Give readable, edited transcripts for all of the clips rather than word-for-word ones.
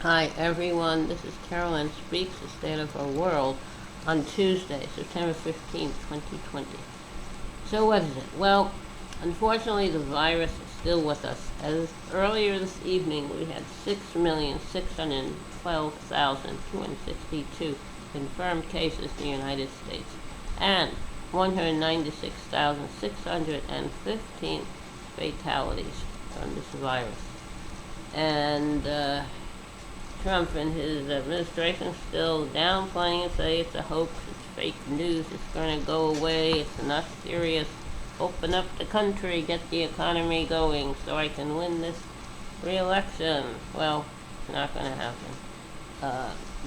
Hi everyone, this is Carolyn Speaks, the State of Our World, on Tuesday, September 15th, 2020. So what is it? Well, unfortunately the virus is still with us. As earlier this evening we had 6,612,262 confirmed cases in the United States and 196,615 fatalities from this virus. And Trump and his administration still downplaying it, say it's a hoax, it's fake news, it's going to go away, it's not serious. Open up the country, get the economy going so I can win this re-election. Well, it's not going to happen.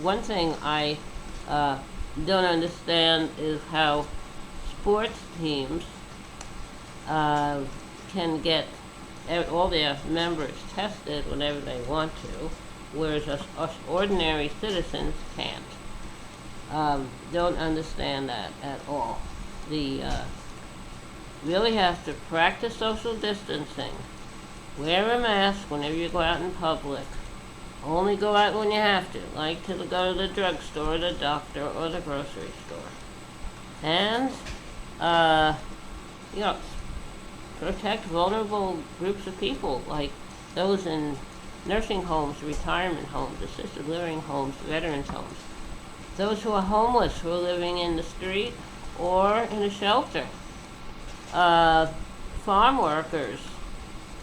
One thing I don't understand is how sports teams can get all their members tested whenever they want to, whereas us ordinary citizens can't. Don't understand that at all. The really have to practice social distancing. Wear a mask whenever you go out in public. Only go out when you have to, like to go to the drugstore, the doctor, or the grocery store. And, you know, protect vulnerable groups of people, like those in nursing homes, retirement homes, assisted living homes, veterans homes. Those who are homeless, who are living in the street or in a shelter. Farm workers,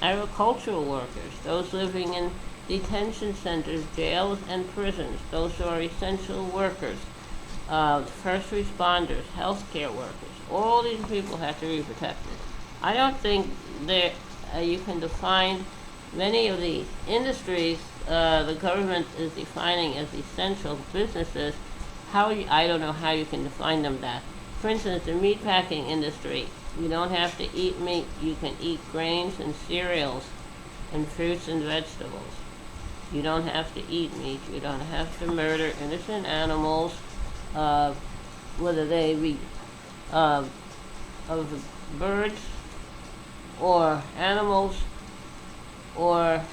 agricultural workers, those living in detention centers, jails, and prisons. Those who are essential workers. First responders, healthcare workers. All these people have to be protected. I don't think that you can define many of the industries the government is defining as essential businesses. I don't know how you can define them that. For instance, the meatpacking industry, you don't have to eat meat. You can eat grains and cereals and fruits and vegetables. You don't have to eat meat. You don't have to murder innocent animals, whether they be of birds or animals or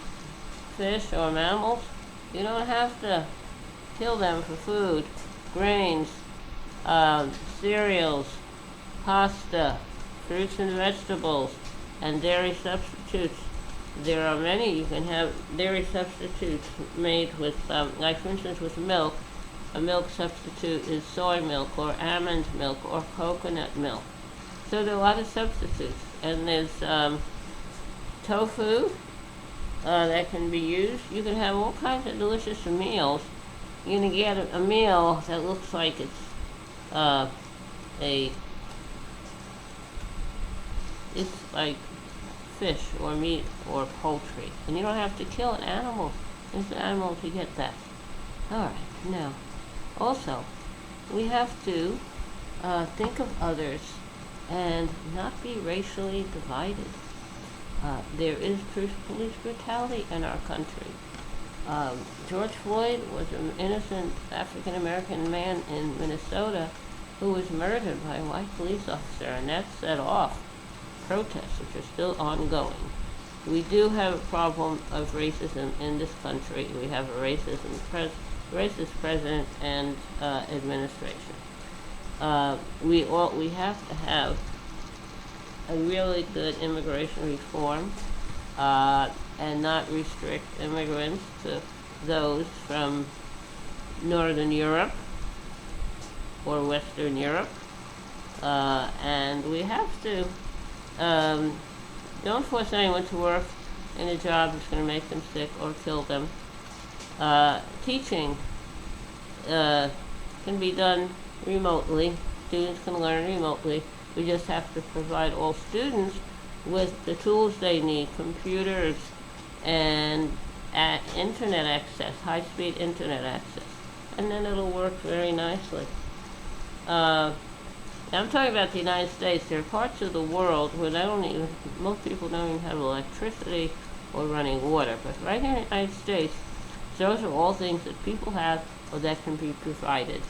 fish or mammals. You don't have to kill them for food. Grains, cereals, pasta, fruits and vegetables, and dairy substitutes. There are many. You can have dairy substitutes made with, like for instance with milk. A milk substitute is soy milk or almond milk or coconut milk. So there are a lot of substitutes. And there's tofu that can be used. You can have all kinds of delicious meals. You're going to get a meal that looks like it's it's like fish or meat or poultry. And you don't have to kill an animal. It's an animal to get that. Alright, now, also, we have to think of others and not be racially divided. There is police brutality in our country. George Floyd was an innocent African American man in Minnesota who was murdered by a white police officer, and that set off protests, which are still ongoing. We do have a problem of racism in this country. We have a racist president and administration. We have to have a really good immigration reform and not restrict immigrants to those from Northern Europe or Western Europe. And we have to don't force anyone to work in a job that's going to make them sick or kill them. Teaching can be done remotely. Students can learn remotely. We just have to provide all students with the tools they need, computers and internet access, high-speed internet access. And then it'll work very nicely. I'm talking about the United States. There are parts of the world where most people don't even have electricity or running water. But right here in the United States, those are all things that people have or that can be provided.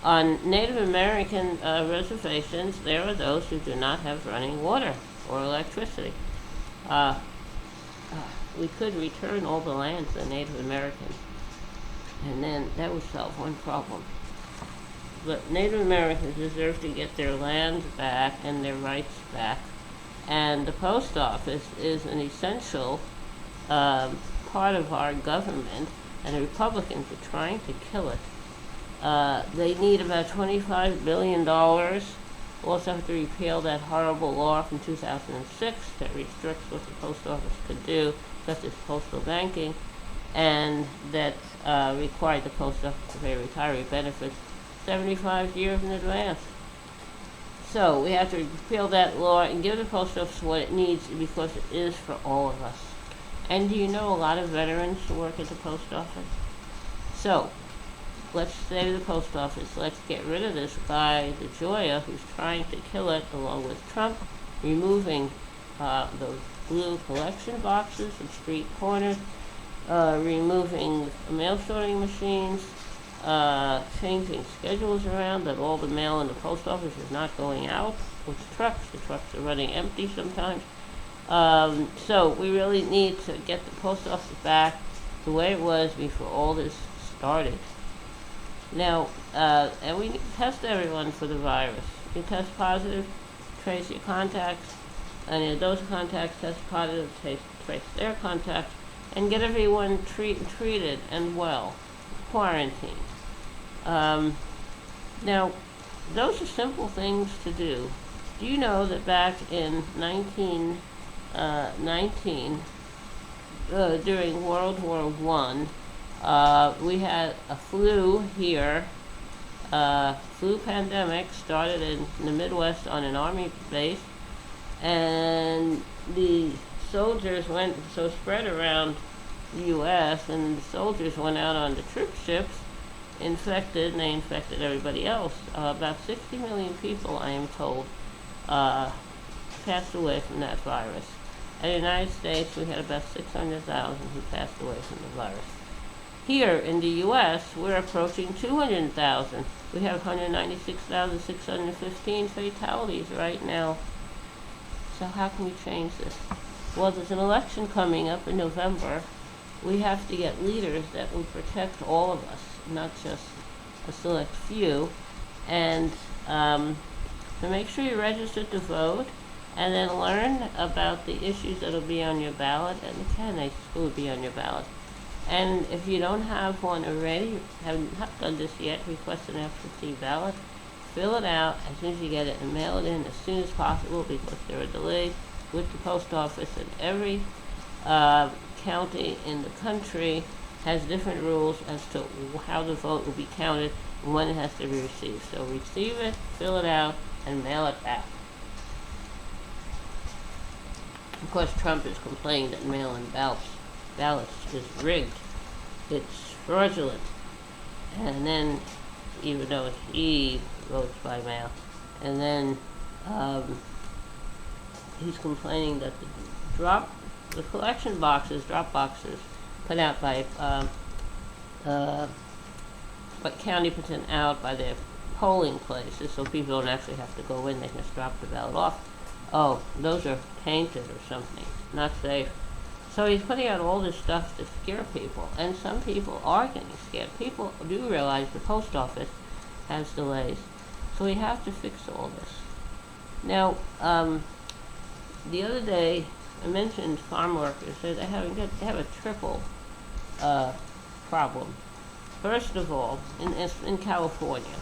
On Native American reservations, there are those who do not have running water or electricity. We could return all the land to the Native Americans. And then that would solve one problem. But Native Americans deserve to get their land back and their rights back. And the post office is an essential part of our government, and the Republicans are trying to kill it. They need about $25 billion. Also have to repeal that horrible law from 2006 that restricts what the post office could do, such as postal banking, and that required the post office to pay retiree benefits 75 years in advance. So we have to repeal that law and give the post office what it needs, because it is for all of us. And do you know a lot of veterans who work at the post office? So let's save the post office. Let's get rid of this guy, DeGioia, who's trying to kill it, along with Trump, removing those blue collection boxes from street corners, removing mail sorting machines, changing schedules around that all the mail in the post office is not going out with trucks. The trucks are running empty sometimes. So we really need to get the post office back the way it was before all this started. Now, and we need to test everyone for the virus. You test positive, trace your contacts, and if those contacts test positive, trace their contacts, and get everyone treated and well, quarantined. Now, those are simple things to do. Do you know that back in 1919, during World War I, we had a flu here. Flu pandemic started in the Midwest on an army base, and the soldiers spread around the U.S., and the soldiers went out on the troop ships, infected, and they infected everybody else. About 60 million people, I am told, passed away from that virus. In the United States, we had about 600,000 who passed away from the virus. Here in the U.S., we're approaching 200,000. We have 196,615 fatalities right now. So how can we change this? Well, there's an election coming up in November. We have to get leaders that will protect all of us, not just a select few. And so make sure you're registered to vote, and then learn about the issues that will be on your ballot and the candidates who will be on your ballot. And if you don't have one already, haven't done this yet, request an absentee ballot. Fill it out as soon as you get it and mail it in as soon as possible, because there are delays with the post office, and every county in the country has different rules as to how the vote will be counted and when it has to be received. So receive it, fill it out, and mail it back. Of course, Trump is complaining that mail-in ballots is rigged. It's fraudulent. And then, even though he votes by mail, and then he's complaining that the collection boxes, drop boxes, put out by what county puts it out by their polling places, so people don't actually have to go in, they can just drop the ballot off. Oh, those are tainted or something, not safe. So he's putting out all this stuff to scare people, and some people are getting scared. People do realize the post office has delays, so we have to fix all this. Now, the other day I mentioned farm workers. They have a triple problem. First of all, in California,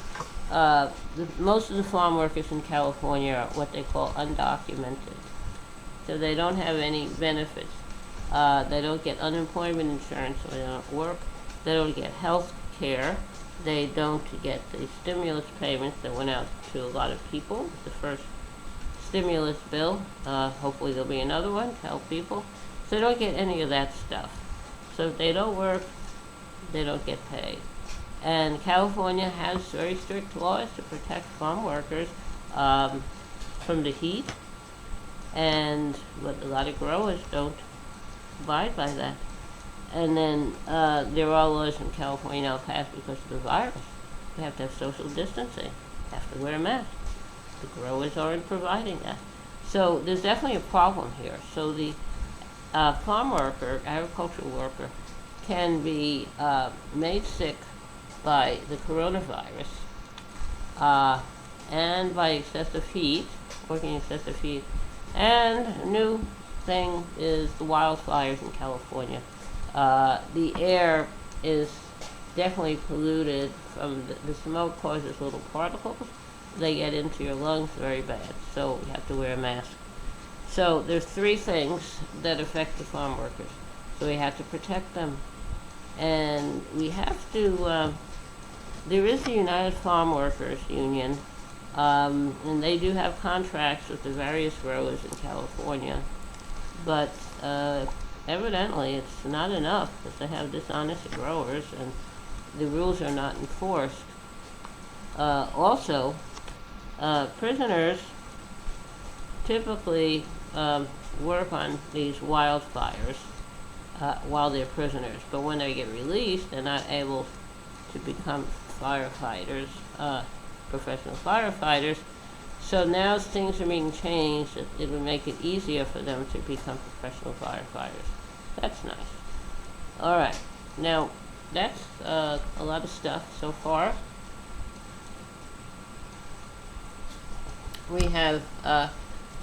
most of the farm workers in California are what they call undocumented. So they don't have any benefits. They don't get unemployment insurance, so they don't work. They don't get health care. They don't get the stimulus payments that went out to a lot of people. The first stimulus bill, hopefully there'll be another one to help people. So they don't get any of that stuff. So if they don't work, they don't get paid. And California has very strict laws to protect farm workers from the heat, but a lot of growers don't abide by that. And then there are laws in California now passed because of the virus. They have to have social distancing, have to wear a mask. The growers aren't providing that. So there's definitely a problem here. So the farm worker, agricultural worker, can be made sick by the coronavirus and by excessive heat, working in excessive heat. And a new thing is the wildfires in California. The air is definitely polluted from the smoke causes little particles. They get into your lungs very bad, so you have to wear a mask. So there's three things that affect the farm workers. So we have to protect them. And we have to, there is the United Farm Workers Union, and they do have contracts with the various growers in California. But evidently it's not enough because they have dishonest growers and the rules are not enforced. Also, prisoners typically work on these wildfires while they're prisoners, but when they get released, they're not able to become firefighters, professional firefighters. So now things are being changed. It would make it easier for them to become professional firefighters. That's nice. All right, now that's a lot of stuff so far. We have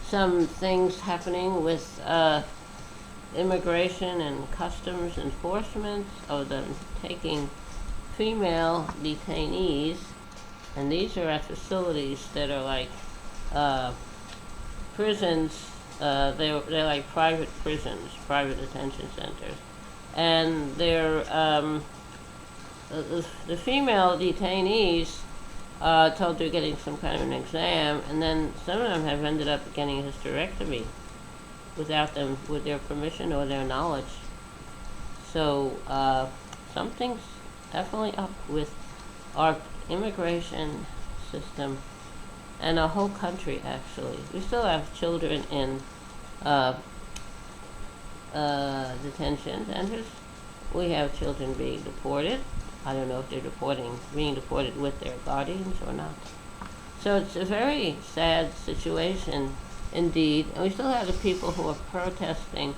some things happening with immigration and customs enforcement of them taking female detainees, and these are at facilities that are like prisons. They're like private prisons, private detention centers, and they're the female detainees told they're getting some kind of an exam, and then some of them have ended up getting a hysterectomy without them, with their permission or their knowledge. So something's definitely up with our immigration system and our whole country, actually. We still have children in detention centers. We have children being deported. I don't know if they're being deported with their guardians or not. So it's a very sad situation indeed. And we still have the people who are protesting,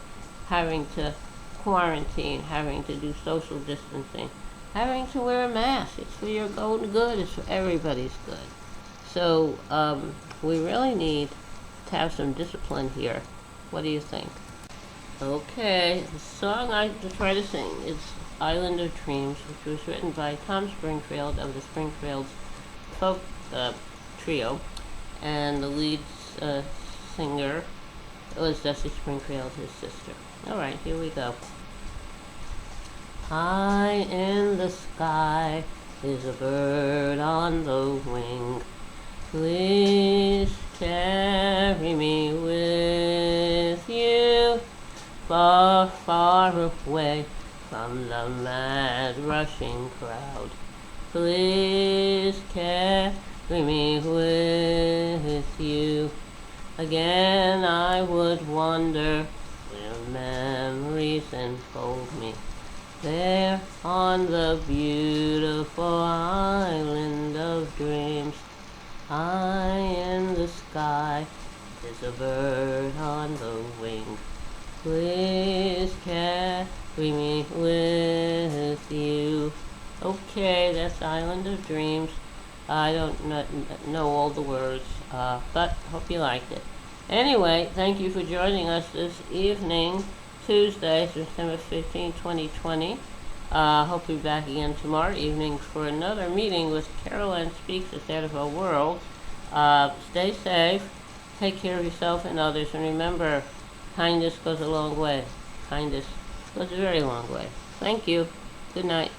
having to quarantine, having to do social distancing, having to wear a mask. It's for your own good. It's for everybody's good. So we really need to have some discipline here. What do you think? Okay, the song I try to sing is Island of Dreams, which was written by Tom Springfield of the Springfields folk trio, and the lead singer was Dusty Springfield, his sister. All right, here we go. High in the sky is a bird on the wing. Please carry me with you, far, far away from the mad rushing crowd. Please carry me with you. Again I would wander where memories enfold me. There on the beautiful island of dreams, high in the sky is a bird on the wing. Please carry me with you. Okay, that's Island of Dreams. I don't know all the words, but hope you liked it. Anyway, thank you for joining us this evening, Tuesday, September 15, 2020. Hope you'll be back again tomorrow evening for another meeting with Caroline Speaks, the State of Our World. Stay safe, take care of yourself and others, and remember, kindness goes a long way. Kindness goes a very long way. Thank you. Good night.